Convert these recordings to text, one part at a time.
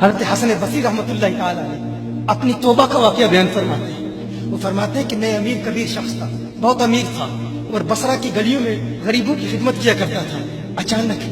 حضرت حسن بصری رحمۃ اللہ تعالی علیہ اپنی توبہ کا واقعہ بیان فرماتے ہیں۔ وہ فرماتے ہیں کہ میں امیر کبیر شخص تھا، بہت امیر تھا اور بصرہ کی گلیوں میں غریبوں کی خدمت کیا کرتا تھا۔ اچانک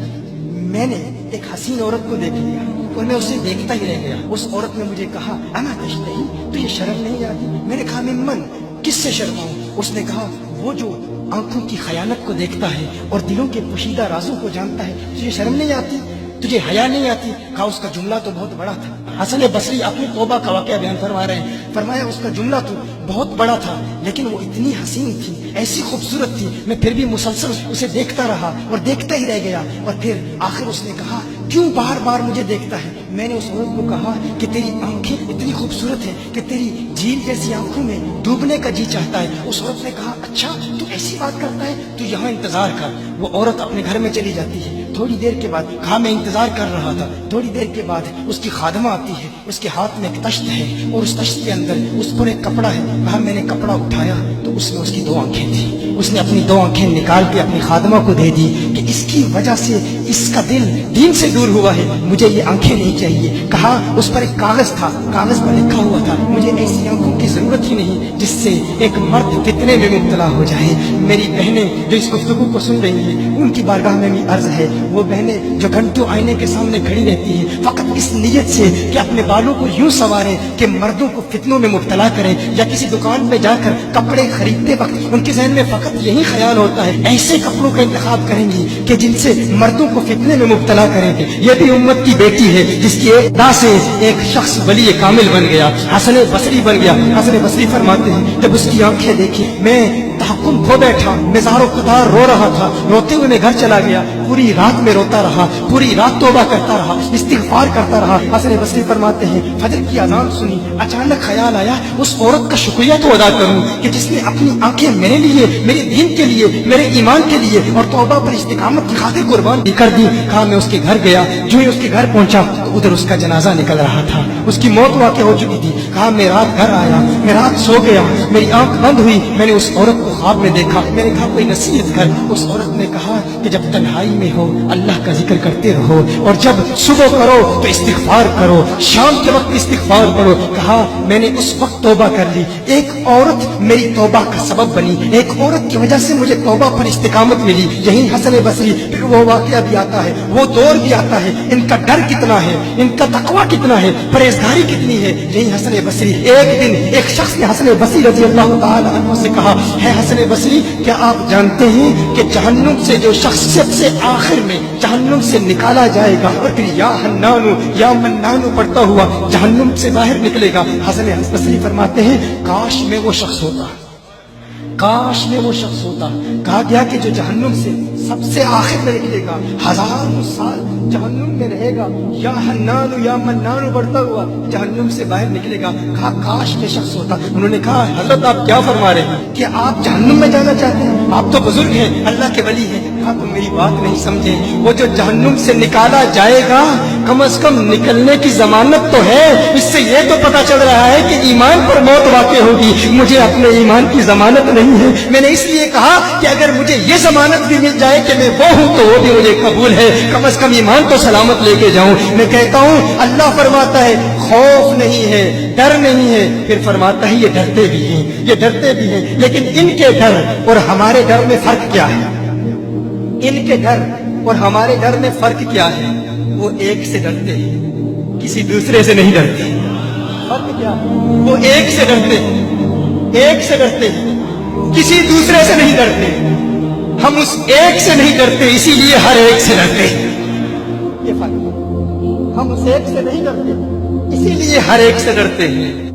میں نے ایک حسین عورت کو دیکھ لیا اور میں اسے دیکھتا ہی رہ گیا۔ اس عورت نے مجھے کہا اما تشتہی، تجھے شرم نہیں آتی؟ میں نے کہا ممن، کس سے شرماؤں؟ اس نے کہا وہ جو آنکھوں کی خیانت کو دیکھتا ہے اور دلوں کے پوشیدہ رازوں کو جانتا ہے، تجھے شرم نہیں آتی؟ تجھے حیا نہیں آتی؟ کہا اس کا جملہ تو بہت بڑا تھا۔ حسن بصری اپنی توبہ کا واقعہ بیان فرما رہے ہیں۔ فرمایا اس کا جملہ تو بہت بڑا تھا لیکن وہ اتنی حسین تھی، ایسی خوبصورت تھی، میں پھر بھی مسلسل اسے دیکھتا رہا اور دیکھتا ہی رہ گیا۔ اور پھر آخر اس نے کہا کیوں بار بار مجھے دیکھتا ہے؟ میں نے اس عورت کو کہا کہ تیری آنکھیں اتنی خوبصورت ہیں کہ تیری جھیل جیسی آنکھوں میں ڈوبنے کا جی چاہتا ہے۔ اس عورت نے کہا اچھا تو ایسی بات کرتا ہے، تو یہاں انتظار کر۔ وہ عورت اپنے گھر میں چلی جاتی ہے۔ تھوڑی دیر کے بعد کہا میں انتظار کر رہا تھا۔ تھوڑی دیر کے بعد اس کی خادمہ آتی ہے، اس کے ہاتھ میں ایک تشت ہے اور اس تشت کے اندر اس پر ایک کپڑا ہے۔ کہا میں نے کپڑا اٹھایا تو اس میں اس کی 2 آنکھیں تھیں۔ اس نے اپنی 2 آنکھیں نکال کے اپنی خادمہ کو دے دی کہ اس کی وجہ سے اس کا دل دین سے دور ہوا ہے، مجھے یہ آنکھیں نہیں چاہیے۔ کہا اس پر ایک کاغذ تھا، کاغذ پر لکھا ہوا تھا مجھے ایسی آنکھوں کی ضرورت ہی نہیں جس سے ایک مرد فتنے میں مبتلا ہو جائے۔ میری بہنیں جو اس گفتگو کو سن رہی ہیں ان کی بارگاہ میں بھی عرض ہے، وہ بہنیں جو گھنٹوں آئینے کے سامنے کھڑی رہتی ہیں فقط اس نیت سے کہ اپنے بالوں کو یوں سنواریں کہ مردوں کو فتنوں میں مبتلا کریں، یا کسی دکان میں جا کر کپڑے خریدتے وقت ان کے ذہن میں فقط یہی خیال ہوتا ہے ایسے کپڑوں کا انتخاب کریں گی کہ جن سے مردوں کو فتنے میں مبتلا کریں گے۔ یہ بھی امت کی بیٹی ہے جس کی ایک ادا سے ایک شخص ولی کامل بن گیا، حسن بصری بن گیا۔ حسن بصری فرماتے ہیں جب اس کی آنکھیں دیکھی میں تحکم کھو بیٹھا، میں زار و قطار رو رہا تھا۔ روتے ہوئے میں گھر چلا گیا، پوری رات میں روتا رہا، پوری رات توبہ کرتا رہا، استغفار کرتا رہا۔ حسن بصری فرماتے ہیں فجر کی اذان سنی، اچانک خیال آیا اس عورت کا شکریہ تو ادا کروں کہ جس نے اپنی آنکھیں میرے لیے، میرے دین کے لیے، میرے ایمان کے لیے اور توبہ پر استقامت کی خاطر قربان کر دی۔ کہا میں اس کے گھر گیا، جو ہی اس کے گھر پہنچا تو ادھر اس کا جنازہ نکل رہا تھا، اس کی موت واقع ہو چکی تھی۔ کہا میں رات گھر آیا، میں رات سو گیا، میری آنکھ بند ہوئی، میں نے اس عورت کو خواب میں دیکھا۔ میں نے کہا کوئی نصیحت کر۔ اس عورت نے کہا کہ جب تنہائی میں ہو اللہ کا ذکر کرتے رہو، اور جب صبح کرو تو استغفار کرو، شام کے وقت استغفار کرو۔ کہا میں نے اس وقت توبہ کر لی، ایک عورت میری توبہ کا سبب بنی، ایک عورت کی وجہ سے مجھے توبہ پر استقامت ملی۔ یہی حسن بصری پھر وہ واقعہ بھی آتا ہے، وہ دور بھی آتا ہے، ان کا ڈر کتنا ہے، ان کا تقویٰ کتنا ہے، پرہیزگاری کتنی ہے۔ یہی حسن بصری ایک دن ایک شخص نے حسن بصری رضی اللہ تعالی عنہ سے کہا ہے حسن بصری کیا آپ جانتے ہیں کہ جہنم سے جو شخص سب سے آخر میں جہنم سے نکالا جائے گا اور پھر یا حنانو یا منانو پڑھتا ہوا جہنم سے باہر نکلے گا؟ حسن بصری فرماتے ہیں کاش میں وہ شخص ہوتا، کاش میں وہ شخص ہوتا۔ کہا گیا کہ جو جہنم سے سب سے آخر میں نکلے گا، 1000 سال جہنم میں رہے گا، یا حنانو یا منانو بڑھتا ہوا جہنم سے باہر نکلے گا۔ کہا کاش میں شخص ہوتا۔ انہوں نے کہا حضرت آپ کیا فرما رہے ہیں کہ آپ جہنم میں جانا چاہتے ہیں؟ آپ تو بزرگ ہیں، اللہ کے ولی ہیں۔ کہا تم میری بات نہیں سمجھے، وہ جو جہنم سے نکالا جائے گا کم از کم نکلنے کی ضمانت تو ہے، اس سے یہ تو پتا چل رہا ہے کہ ایمان پر موت واقع ہوگی۔ مجھے اپنے ایمان کی ضمانت نہیں ہے، میں نے اس لیے کہا کہ اگر مجھے یہ ضمانت بھی مل جائے کہ میں وہ ہوں تو وہ بھی مجھے قبول ہے، کم از کم ایمان تو سلامت لے کے جاؤں۔ میں کہتا ہوں اللہ فرماتا ہے خوف نہیں ہے، ڈر نہیں ہے، پھر فرماتا ہے یہ ڈرتے بھی ہیں، یہ ڈرتے بھی ہیں، لیکن ان کے ڈر اور ہمارے ڈر میں فرق کیا ہے؟ ان کے ڈر اور ہمارے ڈر میں فرق کیا ہے؟ وہ ایک سے ڈرتے ہیں، کسی دوسرے سے نہیں ڈرتے۔ فرق کیا ہے؟ وہ ایک سے ڈرتے ہیں، ایک سے ڈرتے ہیں، کسی دوسرے سے نہیں ڈرتے۔ ہم اس ایک سے نہیں ڈرتے، اسی لیے ہر ایک سے ڈرتے ہیں۔ یہ فرق، ہم اس ایک سے نہیں ڈرتے اسی لیے ہر ایک سے ڈرتے ہیں۔